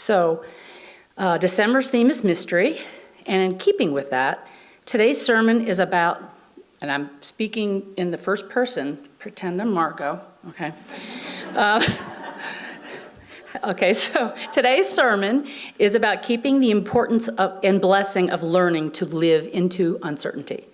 So December's theme is mystery, and in keeping with that, today's sermon is about, and I'm speaking in the first person, pretend I'm Margo, okay? Okay, so today's sermon is about keeping the importance of and blessing of learning to live into uncertainty,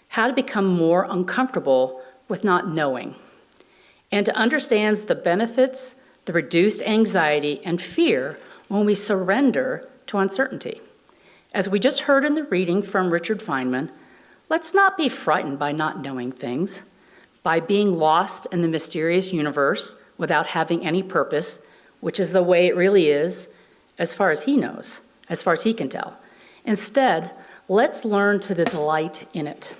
how to become more uncomfortable with not knowing, and to understand the benefits, the reduced anxiety and fear when we surrender to uncertainty. As we just heard in the reading from Richard Feynman, let's not be frightened by not knowing things, by being lost in the mysterious universe without having any purpose, which is the way it really is, as far as he knows, as far as he can tell. Instead, let's learn to delight in it.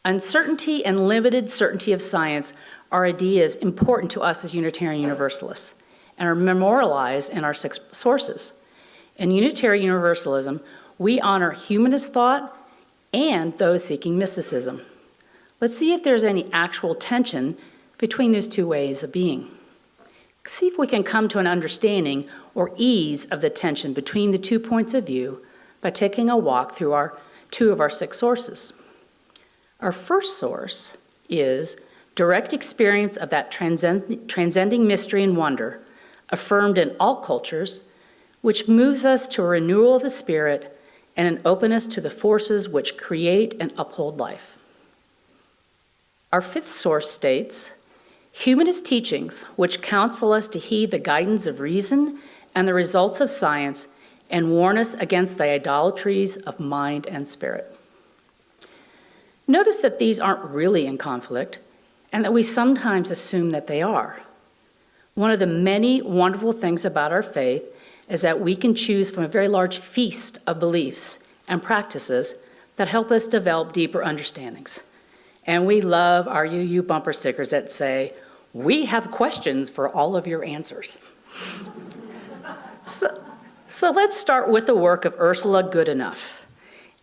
Uncertainty and limited certainty of science are ideas important to us as Unitarian Universalists and are memorialized in our 6 sources. In Unitarian Universalism, we honor humanist thought and those seeking mysticism. Let's see if there's any actual tension between those 2 ways of being. See if we can come to an understanding or ease of the tension between the 2 points of view by taking a walk through 2 of our 6 sources. Our first source is direct experience of that transcending mystery and wonder, affirmed in all cultures, which moves us to a renewal of the spirit and an openness to the forces which create and uphold life. Our 5th source states, humanist teachings which counsel us to heed the guidance of reason and the results of science and warn us against the idolatries of mind and spirit. Notice that these aren't really in conflict and that we sometimes assume that they are. One of the many wonderful things about our faith is that we can choose from a very large feast of beliefs and practices that help us develop deeper understandings. And we love our UU bumper stickers that say, "We have questions for all of your answers." So let's start with the work of Ursula Goodenough.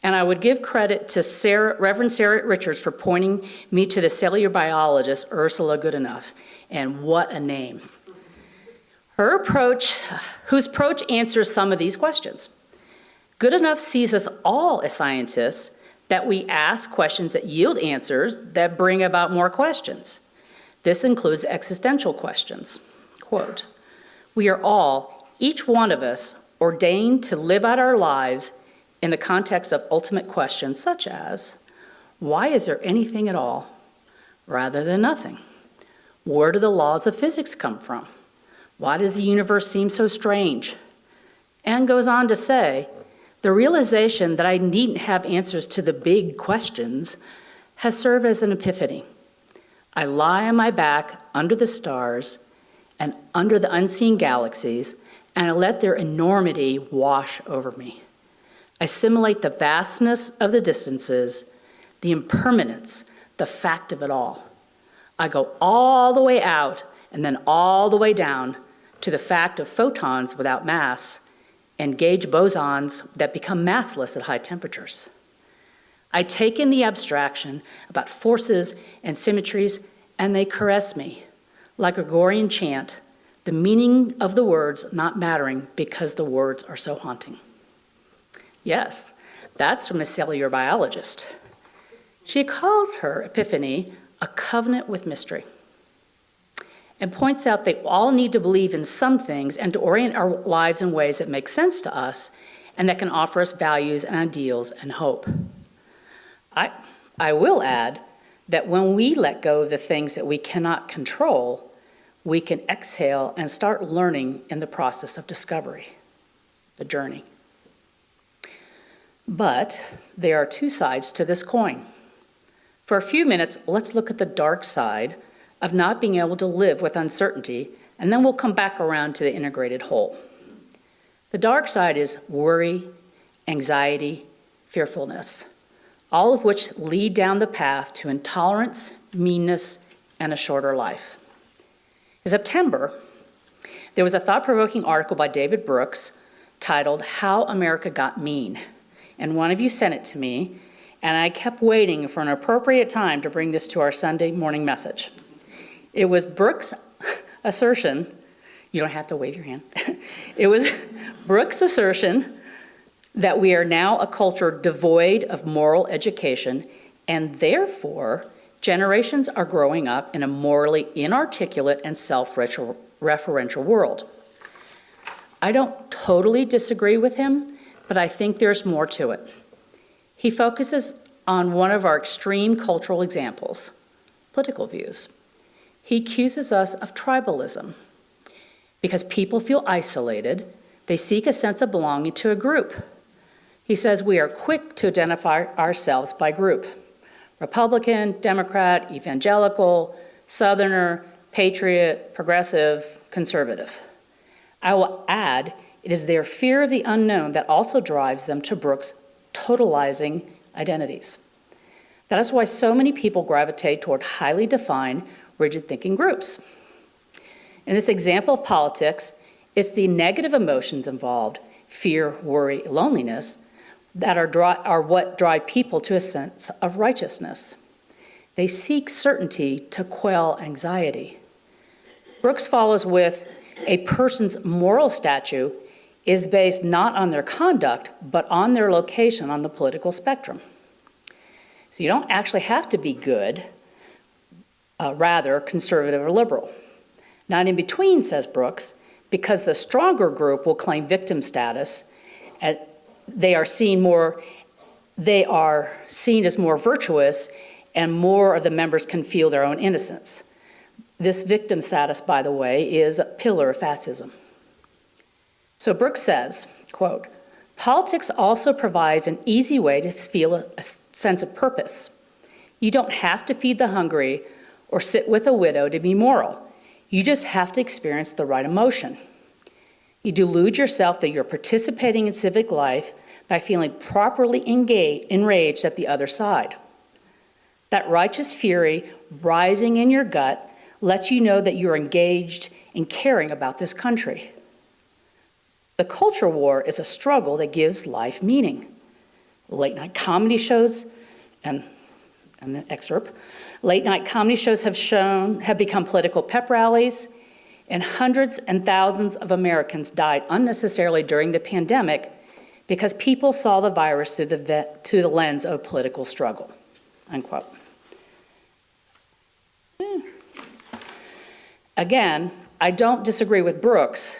And I would give credit to Reverend Sarah Richards for pointing me to the cellular biologist, Ursula Goodenough. And what a name. Whose approach answers some of these questions. Goodenough sees us all as scientists, that we ask questions that yield answers that bring about more questions. This includes existential questions. Quote, "We are all, each one of us, ordained to live out our lives in the context of ultimate questions such as, why is there anything at all rather than nothing? Where do the laws of physics come from? Why does the universe seem so strange?" And goes on to say, the realization that I needn't have answers to the big questions has served as an epiphany. I lie on my back under the stars and under the unseen galaxies, and I let their enormity wash over me. I assimilate the vastness of the distances, the impermanence, the fact of it all. I go all the way out and then all the way down to the fact of photons without mass and gauge bosons that become massless at high temperatures. I take in the abstraction about forces and symmetries, and they caress me like a Gregorian chant, the meaning of the words not mattering because the words are so haunting. Yes, that's from a cellular biologist. She calls her epiphany a covenant with mystery and points out they all need to believe in some things and to orient our lives in ways that make sense to us and that can offer us values and ideals and hope. I will add that when we let go of the things that we cannot control, we can exhale and start learning in the process of discovery, the journey. But there are 2 sides to this coin. For a few minutes, let's look at the dark side of not being able to live with uncertainty, and then we'll come back around to the integrated whole. The dark side is worry, anxiety, fearfulness, all of which lead down the path to intolerance, meanness, and a shorter life. In September, there was a thought-provoking article by David Brooks titled "How America Got Mean," and one of you sent it to me, and I kept waiting for an appropriate time to bring this to our Sunday morning message. It was Brooks' assertion, You don't have to wave your hand. It was Brooks' assertion that we are now a culture devoid of moral education, and therefore generations are growing up in a morally inarticulate and self-referential world. I don't totally disagree with him, but I think there's more to it. He focuses on one of our extreme cultural examples, political views. He accuses us of tribalism. Because people feel isolated, they seek a sense of belonging to a group. He says we are quick to identify ourselves by group: Republican, Democrat, evangelical, Southerner, patriot, progressive, conservative. I will add, it is their fear of the unknown that also drives them to Brooks' totalizing identities. That is why so many people gravitate toward highly defined, rigid-thinking groups. In this example of politics, it's the negative emotions involved, fear, worry, loneliness, that are what drive people to a sense of righteousness. They seek certainty to quell anxiety. Brooks follows with, a person's moral stature is based not on their conduct, but on their location on the political spectrum. So you don't actually have to be good, rather conservative or liberal. Not in between, says Brooks, because the stronger group will claim victim status. They are seen as more virtuous, and more of the members can feel their own innocence. This victim status, by the way, is a pillar of fascism. So Brooks says, quote, politics also provides an easy way to feel a sense of purpose. You don't have to feed the hungry or sit with a widow to be moral. You just have to experience the right emotion. You delude yourself that you're participating in civic life by feeling properly enraged at the other side. That righteous fury rising in your gut lets you know that you're engaged in caring about this country. The culture war is a struggle that gives life meaning. Late-night comedy shows, and the excerpt, late-night comedy shows have become political pep rallies, and hundreds and thousands of Americans died unnecessarily during the pandemic because people saw the virus through the lens of political struggle, unquote. Again, I don't disagree with Brooks,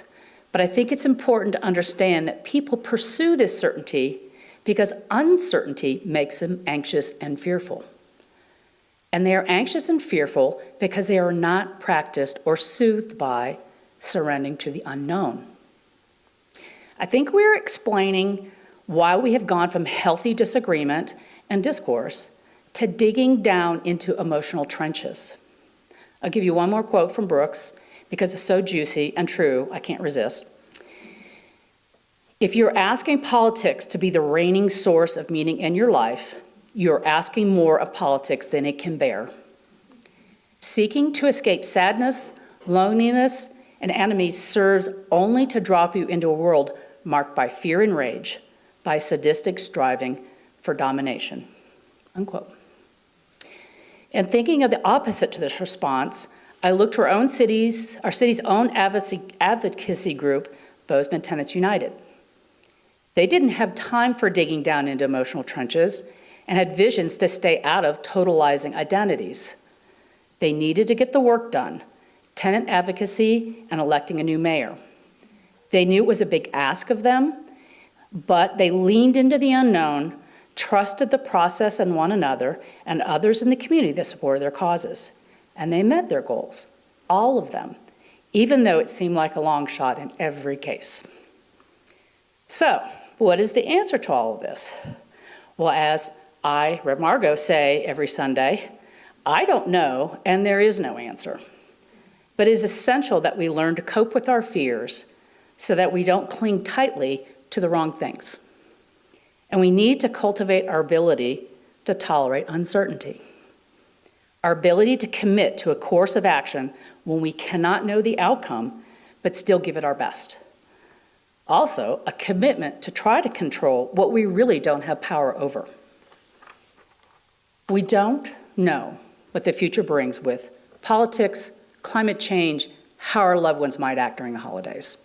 but I think it's important to understand that people pursue this certainty because uncertainty makes them anxious and fearful. And they are anxious and fearful because they are not practiced or soothed by surrendering to the unknown. I think we're explaining why we have gone from healthy disagreement and discourse to digging down into emotional trenches. I'll give you one more quote from Brooks because it's so juicy and true, I can't resist. If you're asking politics to be the reigning source of meaning in your life, you're asking more of politics than it can bear. Seeking to escape sadness, loneliness, and enemies serves only to drop you into a world marked by fear and rage, by sadistic striving for domination, unquote. And thinking of the opposite to this response, I looked to our city's own advocacy group, Bozeman Tenants United. They didn't have time for digging down into emotional trenches and had visions to stay out of totalizing identities. They needed to get the work done, tenant advocacy and electing a new mayor. They knew it was a big ask of them, but they leaned into the unknown, trusted the process and one another and others in the community that supported their causes. And they met their goals, all of them, even though it seemed like a long shot in every case. So, what is the answer to all of this? Well, as I, Margo, say every Sunday, I don't know, and there is no answer. But it is essential that we learn to cope with our fears so that we don't cling tightly to the wrong things. And we need to cultivate our ability to tolerate uncertainty. Our ability to commit to a course of action when we cannot know the outcome, but still give it our best. Also, a commitment to try to control what we really don't have power over. We don't know what the future brings with politics, climate change, how our loved ones might act during the holidays,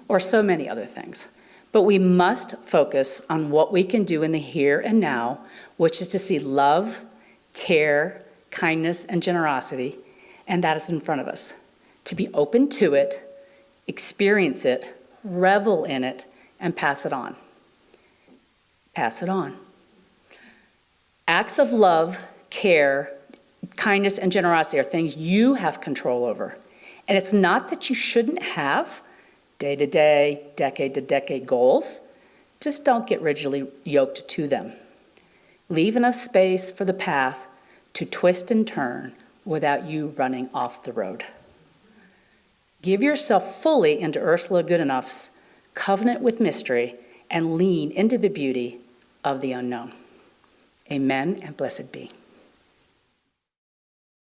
or so many other things. But we must focus on what we can do in the here and now, which is to see love, care, kindness, and generosity, and that is in front of us. To be open to it, experience it, revel in it, and pass it on. Pass it on. Acts of love, care, kindness, and generosity are things you have control over. And it's not that you shouldn't have day-to-day, decade-to-decade goals. Just don't get rigidly yoked to them. Leave enough space for the path to twist and turn without you running off the road. Give yourself fully into Ursula Goodenough's covenant with mystery and lean into the beauty of the unknown. Amen and blessed be.